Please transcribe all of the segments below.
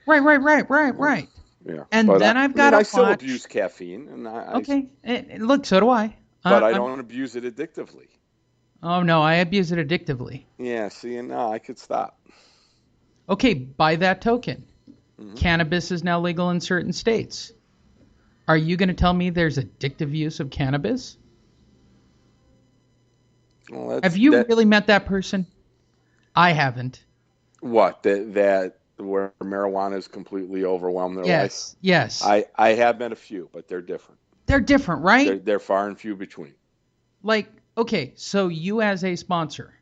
Right. Yeah. And But then I've got I to still watch. abuse caffeine, and Okay, look, so do I. but I I'm. don't abuse it addictively. Oh no, I abuse it addictively. Yeah. See, and no, I could stop. Okay, by that token, Hmm. cannabis is now legal in certain states. Are you going to tell me there's addictive use of cannabis? Well, Have that's you that. really met that person? I haven't. What that where marijuana is completely overwhelmed their life. Yes. I have met a few, but they're different. They're different, right? They're far and few between. Like, okay, so you as a sponsor,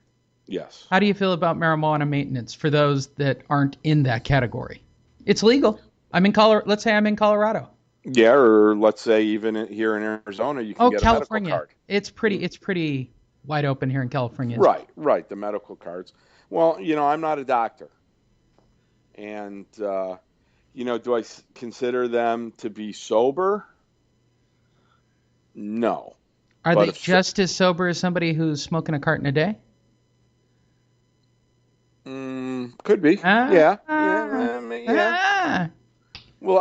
Yes. how do you feel about marijuana maintenance for those that aren't in that category? It's legal. I'm in Colorado. Let's say I'm in Colorado. Yeah, or let's say even here in Arizona, you can Oh, get a medical California. card. It's pretty wide open here in California. Right, the medical cards. Well, I'm not a doctor, and do I consider them to be sober? No, Are but they if just as sober as somebody who's smoking a carton a day? could be, Ah, yeah, ah, yeah. ah. Well,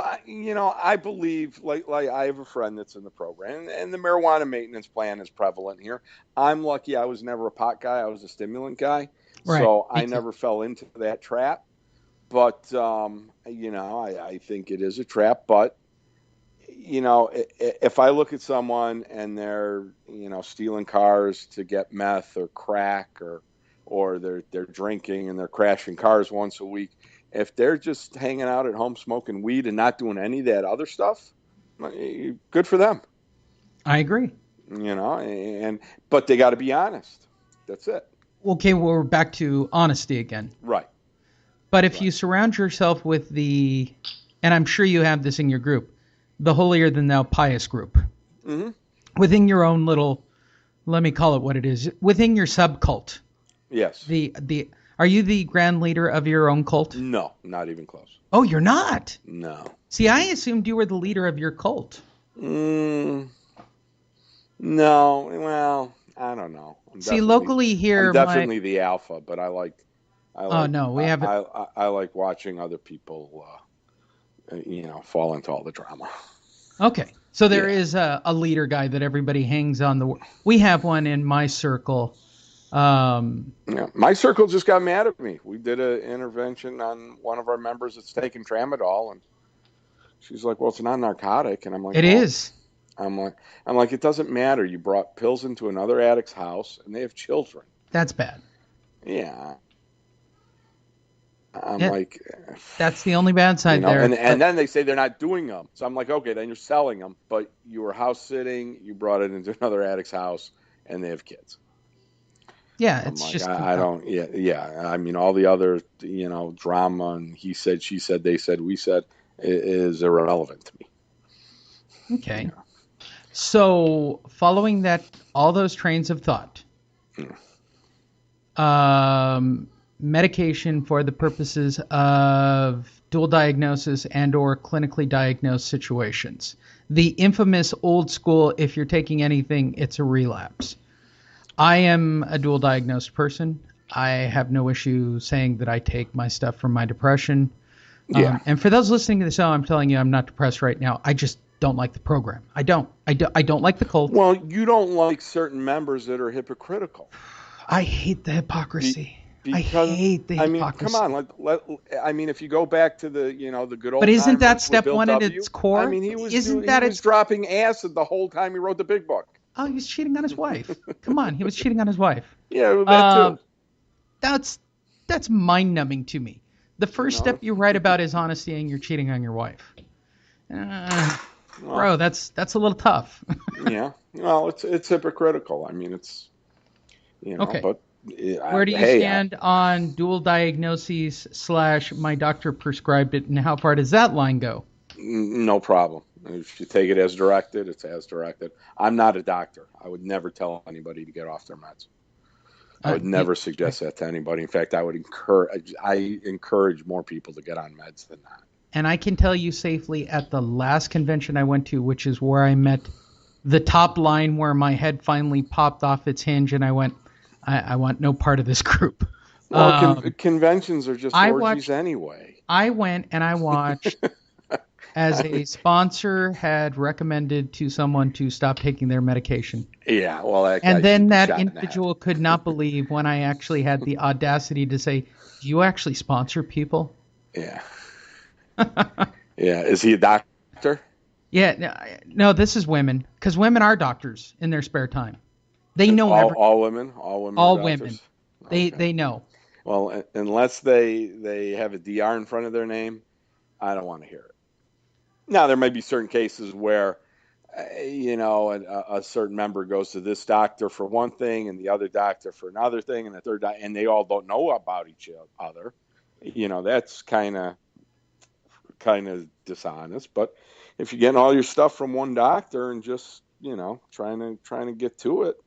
I believe like I have a friend that's in the program, and the marijuana maintenance plan is prevalent here. I'm lucky I was never a pot guy; I was a stimulant guy, Right. so Me I too. never fell into that trap. But I think it is a trap. But if I look at someone and they're stealing cars to get meth or crack, or they're drinking and they're crashing cars once a week, if they're just hanging out at home smoking weed and not doing any of that other stuff, good for them. I agree. And but they got to be honest. That's it. Okay, well, we're back to honesty again. Right. But if Right. you surround yourself with and I'm sure you have this in your group, the holier than thou pious group, Hmm. within your own little, let me call it what it is, within your subcult, Yes. are you the grand leader of your own cult? No, not even close. Oh, you're not. No. See, I assumed you were the leader of your cult. Mm, no. Well, I don't know. See, locally I'm here, definitely the alpha, but I oh like, no, we have, I like watching other people, fall into all the drama. okay. So there Yeah. is a leader guy that everybody hangs on we have one in my circle. Yeah. My circle just got mad at me. We did an intervention on one of our members that's taking tramadol, and she's like, "Well, it's not a narcotic," and I'm like, It "Well." is. I'm like, it doesn't matter. You brought pills into another addict's house, and they have children. That's bad. Yeah, I'm Yeah, like, that's the only bad side there. and then they say they're not doing them. So I'm like, okay, then you're selling them, but you were house sitting, you brought it into another addict's house, and they have kids. Yeah, I'm it's like, just I don't, yeah. I mean, all the other, drama and he said, she said, they said, we said, is irrelevant to me. okay. So following that, all those trains of thought, medication for the purposes of dual diagnosis and or clinically diagnosed situations. The infamous old school, if you're taking anything, it's a relapse. I am a dual diagnosed person. I have no issue saying that I take my stuff for my depression. Yeah. And for those listening to the show, I'm telling you, I'm not depressed right now. I just don't like the program. I don't like the cult. Well, you don't like certain members that are hypocritical. I hate the hypocrisy. Because I hate the hypocrisy. come on, if you go back to the the good old But isn't that timers with step Bill one at W. its core? I mean, he was Isn't that he was dropping acid the whole time he wrote the big book. Oh, he was cheating on his wife. Come on, he was cheating on his wife. Yeah, that too. That's mind-numbing to me. The first step you write about is honesty, and you're cheating on your wife. Bro, that's a little tough. Yeah, well, it's hypocritical. I mean, it's Okay. but Where do you stand on dual diagnoses / my doctor prescribed it, and how far does that line go? No problem. If you take it as directed, it's as directed. I'm not a doctor. I would never tell anybody to get off their meds. I would never suggest that to anybody. In fact, I encourage more people to get on meds than not. And I can tell you safely, at the last convention I went to, which is where I met the top line, where my head finally popped off its hinge, and I went, I want no part of this group. Well, Um, conventions are just I orgies watched. anyway. I went and I watched as I mean, a sponsor had recommended to someone to stop taking their medication. yeah, well, that And guy should then be that shot in the head. individual could not believe when I actually had the audacity to say, "Do you actually sponsor people?" Yeah, yeah. Is he a doctor? Yeah, no, this is women, because women are doctors in their spare time. They And know every all women are all women. doctors. They Okay. they know. Well, unless they have a DR in front of their name, I don't want to hear it. Now, there may be certain cases where, a certain member goes to this doctor for one thing and the other doctor for another thing and the third and they all don't know about each other. That's kind of dishonest. But if you're getting all your stuff from one doctor and just trying to get to it,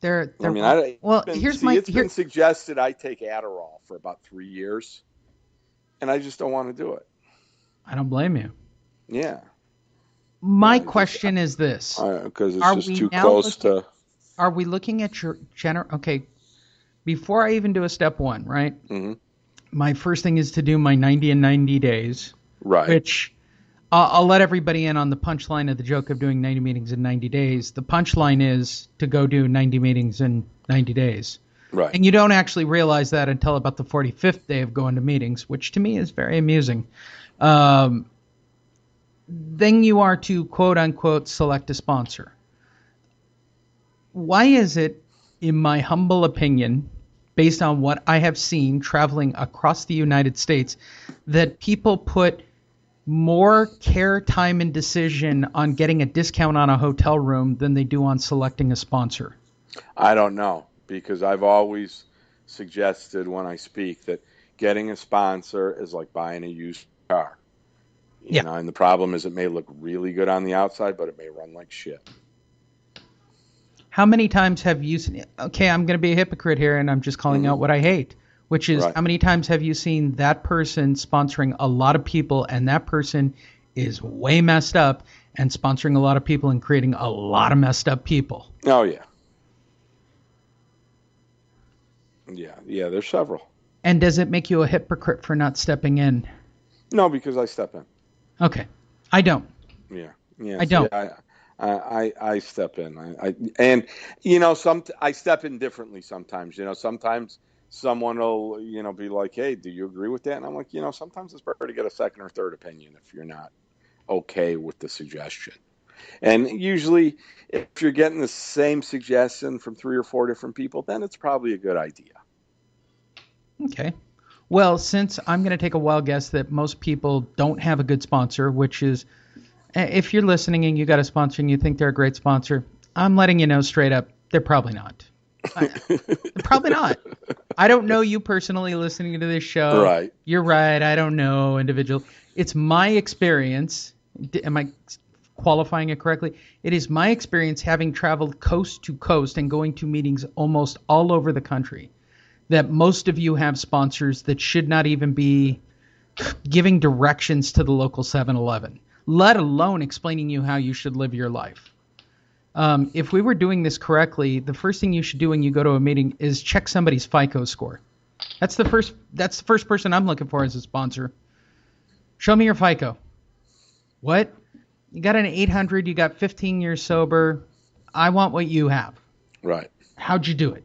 I They're mean, wrong. Well, it's been suggested I take Adderall for about 3 years, and I just don't want to do it. I don't blame you. Yeah, My I just question is this. because it's Are just we too now close looking to. are we looking at your general okay, before I even do a step 1, right? Hmm. My first thing is to do my 90 and 90 days, Right, which I'll let everybody in on the punchline of the joke of doing 90 meetings in 90 days. The punchline is to go do 90 meetings in 90 days. right. And you don't actually realize that until about the 45th day of going to meetings, which to me is very amusing. Um, then you are to quote unquote select a sponsor. Why is it, in my humble opinion, based on what I have seen traveling across the United States, that people put more care, time, and decision on getting a discount on a hotel room than they do on selecting a sponsor? I don't know because I've always suggested when I speak that getting a sponsor is like buying a used car. Yeah. And the problem is it may look really good on the outside, but it may run like shit. How many times have you seen, okay, I'm going to be a hypocrite here and I'm just calling Hmm. out what I hate, which is Right. how many times have you seen that person sponsoring a lot of people and that person is way messed up and sponsoring a lot of people and creating a lot of messed up people? Oh yeah. Yeah. There's several. And does it make you a hypocrite for not stepping in? No, because I step in. Okay. I don't. Yeah. Yeah. I See, don't. I step in. I step in differently sometimes. Sometimes someone will be like, "Hey, do you agree with that?" And I'm like, sometimes it's better to get a second or third opinion if you're not okay with the suggestion. And usually, if you're getting the same suggestion from 3 or 4 different people, then it's probably a good idea. Okay. Well, since I'm going to take a wild guess that most people don't have a good sponsor, which is if you're listening and you got a sponsor and you think they're a great sponsor, I'm letting you know straight up, they're probably not. Probably not. I don't know you personally listening to this show. Right. You're right. I don't know individual. It's my experience. Am I qualifying it correctly? It is my experience having traveled coast to coast and going to meetings almost all over the country that most of you have sponsors that should not even be giving directions to the local 7-Eleven, let alone explaining you how you should live your life. If we were doing this correctly, the first thing you should do when you go to a meeting is check somebody's FICO score. That's the first person I'm looking for as a sponsor. Show me your FICO. What? You got an 800, you got 15 years sober. I want what you have. Right. How'd you do it?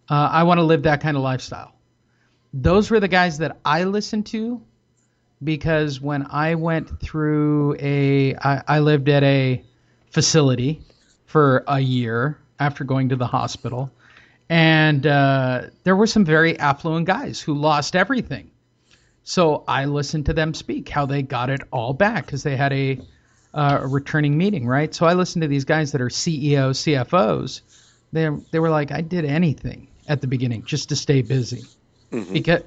I want to live that kind of lifestyle. Those were the guys that I listened to because when I went through I lived at a facility for a year after going to the hospital. And there were some very affluent guys who lost everything. So I listened to them speak, how they got it all back because they had a returning meeting, right? So I listened to these guys that are CEOs, CFOs. They were like, I did anything at the beginning just to stay busy. Mm-hmm. Because,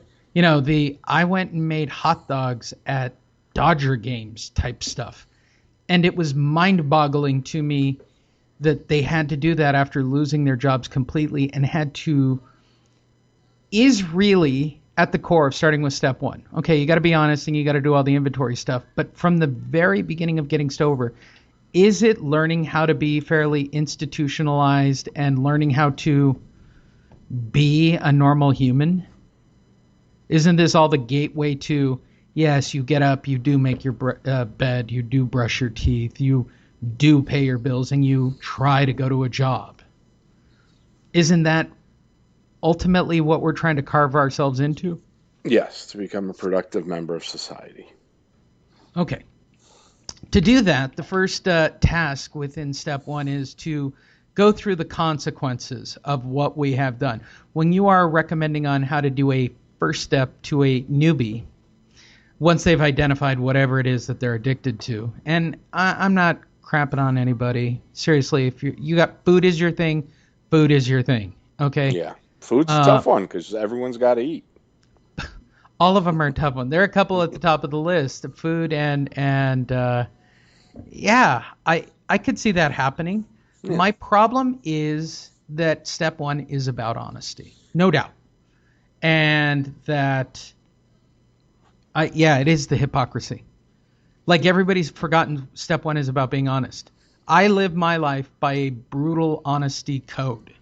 I went and made hot dogs at Dodger games type stuff. And it was mind-boggling to me that they had to do that after losing their jobs completely and is really at the core of starting with step 1. Okay, you got to be honest and you got to do all the inventory stuff. But from the very beginning of getting sober, is it learning how to be fairly institutionalized and learning how to be a normal human? Isn't this all the gateway to, yes, you get up, you do make your bed, you do brush your teeth, you do pay your bills, and you try to go to a job? Isn't that ultimately what we're trying to carve ourselves into? Yes, to become a productive member of society. Okay. To do that, the first task within step one is to go through the consequences of what we have done. When you are recommending on how to do a first step to a newbie, once they've identified whatever it is that they're addicted to, and I'm not crapping on anybody. Seriously, if you got food is your thing, food is your thing. Okay. Yeah, food's a tough one because everyone's got to eat. All of them are a tough one. There are a couple at the top of the list: food and yeah, I could see that happening. Yeah. My problem is that step one is about honesty, no doubt, and that it is the hypocrisy. Like everybody's forgotten, step one is about being honest. I live my life by a brutal honesty code.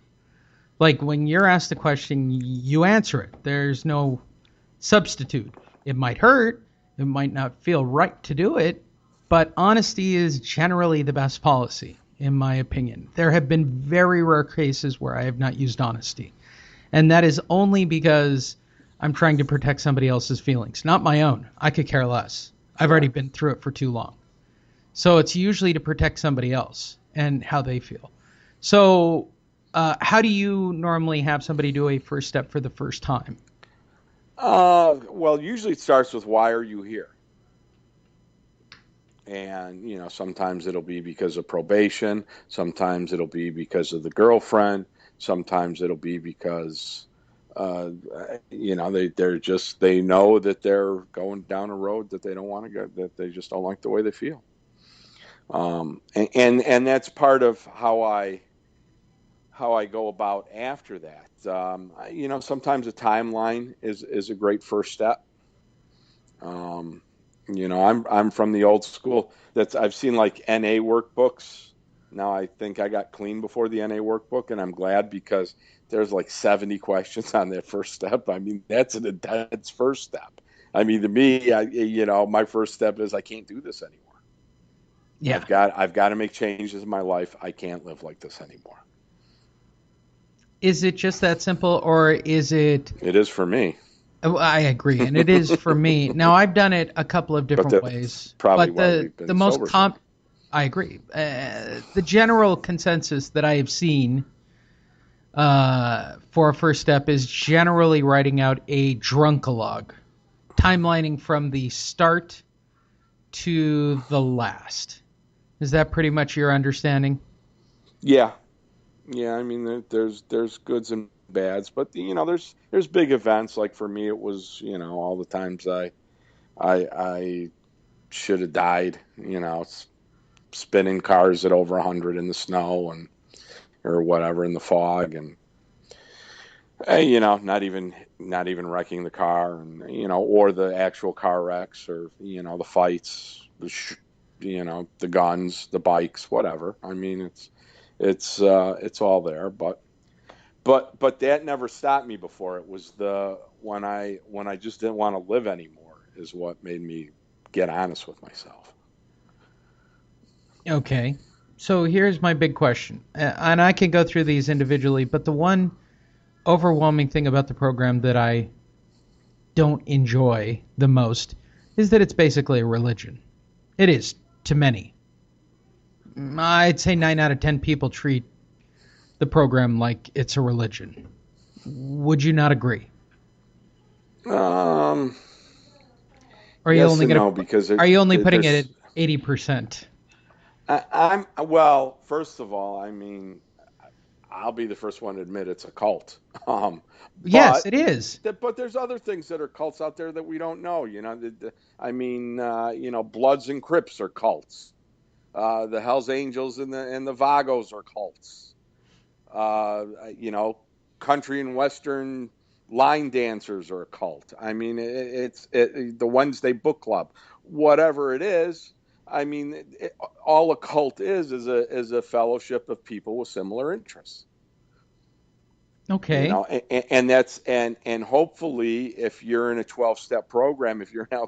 Like when you're asked a question, you answer it. There's no substitute. It might hurt. It might not feel right to do it, but honesty is generally the best policy, in my opinion. There have been very rare cases where I have not used honesty. And that is only because I'm trying to protect somebody else's feelings, not my own. I could care less. I've already been through it for too long. So it's usually to protect somebody else and how they feel. So how do you normally have somebody do a first step for the first time? Well, usually it starts with why are you here? And, sometimes it'll be because of probation. Sometimes it'll be because of the girlfriend. Sometimes it'll be because, they know that they're going down a road that they don't want to go, that they just don't like the way they feel. And that's part of how I go about after that. Sometimes a timeline is a great first step. I'm from the old school. I've seen like NA workbooks. Now I think I got clean before the NA workbook, and I'm glad because there's like 70 questions on that first step. I mean, that's an intense first step. I mean, to me, my first step is I can't do this anymore. Yeah. I've got to make changes in my life. I can't live like this anymore. Is it just that simple, or is it? It is for me. I agree, and it is for me. Now, I've done it a couple of different ways, probably but why we've been the most sober. I agree. The general consensus that I have seen for a first step is generally writing out a drunkalog, timelining from the start to the last. Is that pretty much your understanding? Yeah. I mean, there's goods and bads, but there's big events. Like for me, it was all the times I should have died. Spinning cars at over 100 in the snow or whatever in the fog, and not even wrecking the car, and or the actual car wrecks, or the fights, the guns, the bikes, whatever. I mean, it's all there, but that never stopped me before. It was when I just didn't want to live anymore is what made me get honest with myself. Okay. So here's my big question. And I can go through these individually, but the one overwhelming thing about the program that I don't enjoy the most is that it's basically a religion. It is to many. I'd say 9 out of 10 people treat the program like it's a religion. Would you not agree? Are you Yes only and gonna no, because are you only putting it there's at 80%? well, first of all, I mean, I'll be the first one to admit it's a cult. Yes, But it is. but there's other things that are cults out there that we don't know. I mean, Bloods and Crips are cults. The Hell's Angels and the Vagos are cults. Uh, you know, Country and Western line dancers are a cult. I mean, the Wednesday Book Club, whatever it is. I mean, all a cult is a fellowship of people with similar interests. You Okay. know, and that's and hopefully if you're in a 12-step program, if you're an